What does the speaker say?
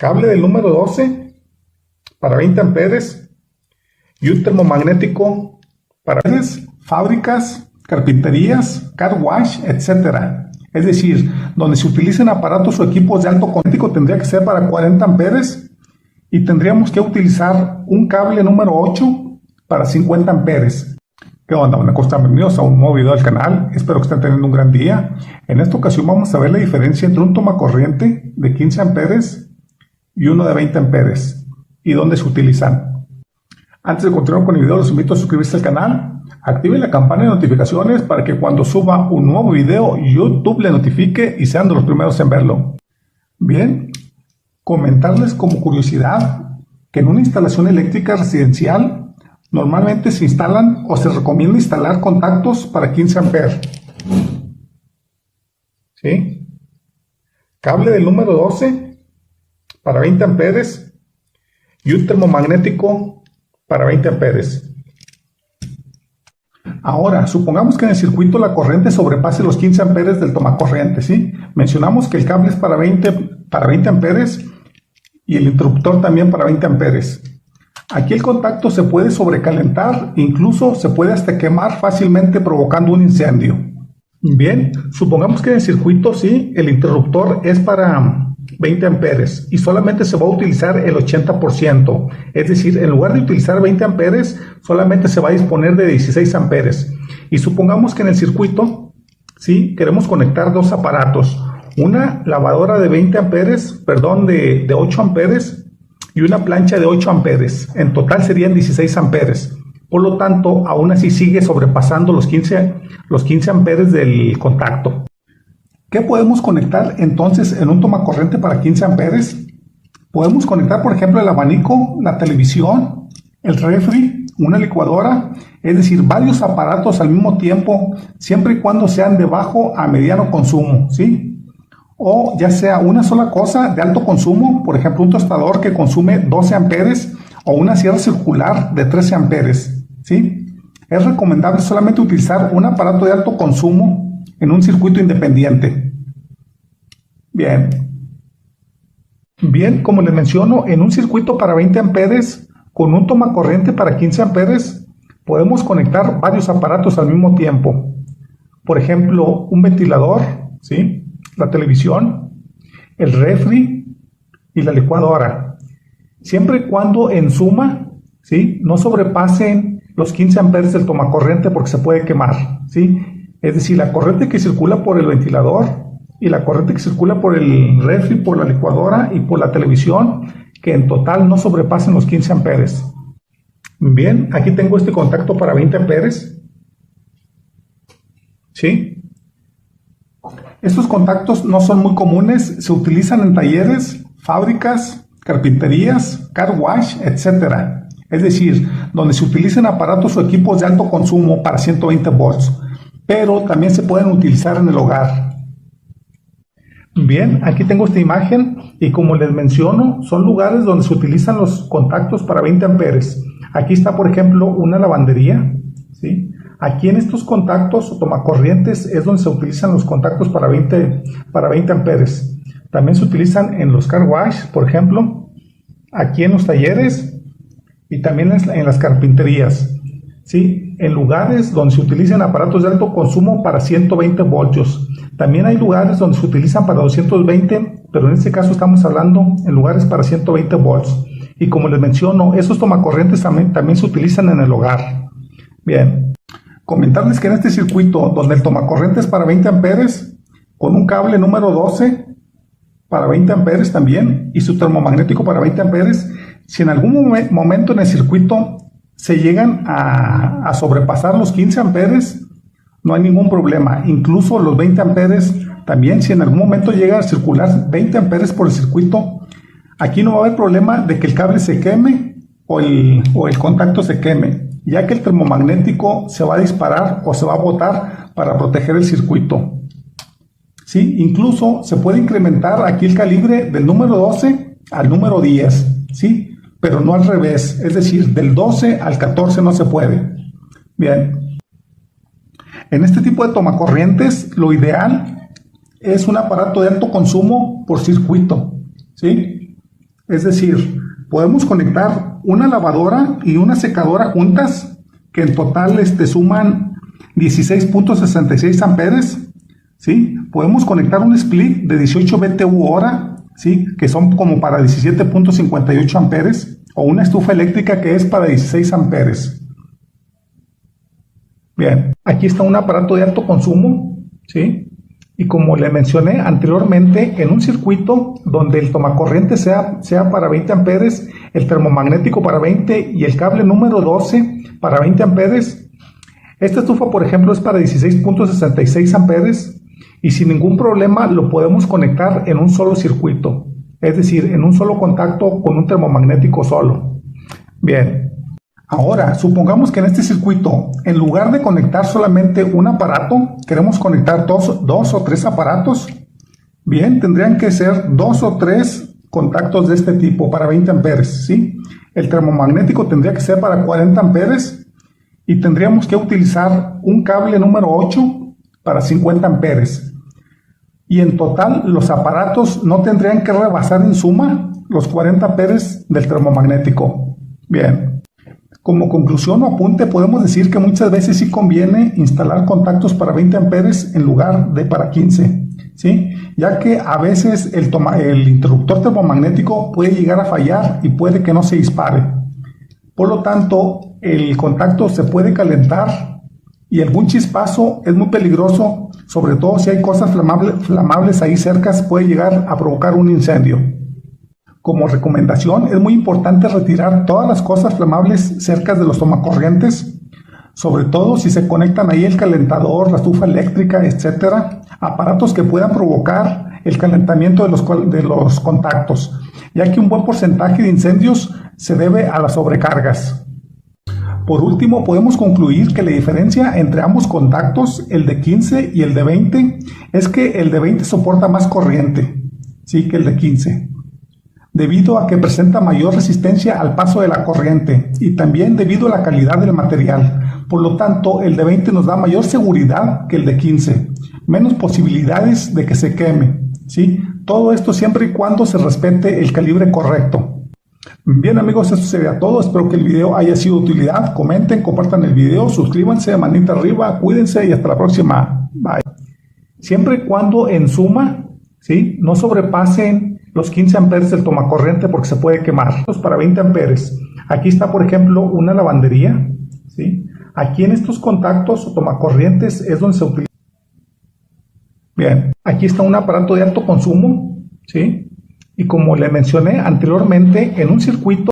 cable del número 12 para 20 amperes y un termomagnético para fábricas, carpinterías, car wash, etc. Es decir, donde se utilicen aparatos o equipos de alto magnético tendría que ser para 40 amperes y tendríamos que utilizar un cable número 8 para 50 amperes. ¿Qué onda? Una cosa, bienvenidos a un nuevo video del canal. Espero que estén teniendo un gran día. En esta ocasión vamos a ver la diferencia entre un tomacorriente de 15 amperes y uno de 20 amperes y dónde se utilizan. Antes de continuar con el video, los invito a suscribirse al canal, activen la campana de notificaciones para que cuando suba un nuevo video, YouTube le notifique y sean de los primeros en verlo. Bien, comentarles como curiosidad que en una instalación eléctrica residencial normalmente se instalan o se recomienda instalar contactos para 15 amperes. ¿Sí? Cable del número 12 para 20 amperes y un termomagnético para 20 amperes. Ahora, supongamos que en el circuito la corriente sobrepase los 15 amperes del tomacorriente, ¿sí? Mencionamos que el cable es para 20 amperes y el interruptor también para 20 amperes. Aquí el contacto se puede sobrecalentar, incluso se puede hasta quemar fácilmente provocando un incendio. Bien, supongamos que en el circuito sí, el interruptor es para 20 amperes y solamente se va a utilizar el 80%. Es decir, en lugar de utilizar 20 amperes, solamente se va a disponer de 16 amperes. Y supongamos que en el circuito sí, queremos conectar dos aparatos. Una lavadora de 20 amperes, perdón, de 8 amperes y una plancha de 8 amperes. En total serían 16 amperes. Por lo tanto, aún así sigue sobrepasando los 15 amperes del contacto. ¿Qué podemos conectar entonces en un tomacorriente para 15 amperes? Podemos conectar, por ejemplo, el abanico, la televisión, el refri, una licuadora, es decir, varios aparatos al mismo tiempo, siempre y cuando sean de bajo a mediano consumo, ¿sí? O ya sea una sola cosa de alto consumo, por ejemplo, un tostador que consume 12 amperes o una sierra circular de 13 amperes, ¿sí? Es recomendable solamente utilizar un aparato de alto consumo en un circuito independiente. Bien, como les menciono, en un circuito para 20 amperes con un tomacorriente para 15 amperes podemos conectar varios aparatos al mismo tiempo. Por ejemplo, un ventilador, ¿sí? La televisión, el refri y la licuadora, siempre y cuando en suma, ¿sí?, no sobrepasen los 15 amperes del tomacorriente porque se puede quemar, ¿sí? Es decir, la corriente que circula por el ventilador y la corriente que circula por el refri, por la licuadora y por la televisión, que en total no sobrepasen los 15 amperes. Bien, aquí tengo este contacto para 20 amperes, ¿sí? Estos contactos no son muy comunes, se utilizan en talleres, fábricas, carpinterías, car wash, etc. Es decir, donde se utilizan aparatos o equipos de alto consumo para 120 volts, pero también se pueden utilizar en el hogar. Bien, aquí tengo esta imagen y como les menciono, son lugares donde se utilizan los contactos para 20 amperes. Aquí está, por ejemplo, una lavandería, ¿sí? Aquí en estos contactos o tomacorrientes es donde se utilizan los contactos para 20 amperes. También se utilizan en los car wash, por ejemplo, aquí en los talleres y también en las carpinterías, ¿sí? En lugares donde se utilizan aparatos de alto consumo para 120 voltios. También hay lugares donde se utilizan para 220, pero en este caso estamos hablando en lugares para 120 volts. Y como les menciono, esos tomacorrientes también se utilizan en el hogar. Bien. Comentarles que en este circuito donde el tomacorriente es para 20 amperes, con un cable número 12 para 20 amperes también y su termomagnético para 20 amperes, si en algún momento en el circuito se llegan a sobrepasar los 15 amperes, no hay ningún problema. Incluso los 20 amperes también, si en algún momento llega a circular 20 amperes por el circuito, aquí no va a haber problema de que el cable se queme o el contacto se queme, ya que el termomagnético se va a disparar o se va a botar para proteger el circuito. ¿Sí? Incluso se puede incrementar aquí el calibre del número 12 al número 10, ¿sí? Pero no al revés, es decir, del 12 al 14 no se puede. Bien. En este tipo de tomacorrientes, lo ideal es un aparato de alto consumo por circuito, ¿sí? Es decir, podemos conectar una lavadora y una secadora juntas, que en total suman 16.66 amperes, ¿sí? Podemos conectar un split de 18 BTU hora, ¿sí? Que son como para 17.58 amperes, o una estufa eléctrica que es para 16 amperes. Bien, aquí está un aparato de alto consumo, ¿sí? Y como le mencioné anteriormente, en un circuito donde el tomacorriente sea para 20 amperes, el termomagnético para 20 y el cable número 12 para 20 amperes, esta estufa, por ejemplo, es para 16.66 amperes y sin ningún problema lo podemos conectar en un solo circuito, es decir, en un solo contacto con un termomagnético solo. Bien. Ahora, supongamos que en este circuito, en lugar de conectar solamente un aparato, queremos conectar dos o tres aparatos. Bien, tendrían que ser 2 o 3 contactos de este tipo para 20 amperes, ¿sí? El termomagnético tendría que ser para 40 amperes y tendríamos que utilizar un cable número 8 para 50 amperes. Y en total, los aparatos no tendrían que rebasar en suma los 40 amperes del termomagnético. Bien. Como conclusión o apunte, podemos decir que muchas veces sí conviene instalar contactos para 20 amperes en lugar de para 15, ¿sí? Ya que a veces el interruptor termomagnético puede llegar a fallar y puede que no se dispare. Por lo tanto, el contacto se puede calentar y algún chispazo es muy peligroso, sobre todo si hay cosas flamables ahí cerca, puede llegar a provocar un incendio. Como recomendación, es muy importante retirar todas las cosas flamables cerca de los tomacorrientes, sobre todo si se conectan ahí el calentador, la estufa eléctrica, etcétera, aparatos que puedan provocar el calentamiento de los contactos, ya que un buen porcentaje de incendios se debe a las sobrecargas. Por último, podemos concluir que la diferencia entre ambos contactos, el de 15 y el de 20, es que el de 20 soporta más corriente, ¿sí?, que el de 15. Debido a que presenta mayor resistencia al paso de la corriente y también debido a la calidad del material. Por lo tanto, el de 20 nos da mayor seguridad que el de 15, menos posibilidades de que se queme, ¿sí? Todo esto siempre y cuando se respete el calibre correcto. Bien amigos, esto sería todo. Espero que el video haya sido de utilidad. Comenten, compartan el video, suscríbanse, manita arriba, cuídense y hasta la próxima. Bye. Siempre y cuando en suma, ¿sí?, no sobrepasen los 15 amperes del tomacorriente porque se puede quemar. Para 20 amperes. Aquí está, por ejemplo, una lavandería, ¿sí? Aquí en estos contactos o tomacorrientes es donde se utiliza. Bien, aquí está un aparato de alto consumo, ¿sí? Y como le mencioné anteriormente, en un circuito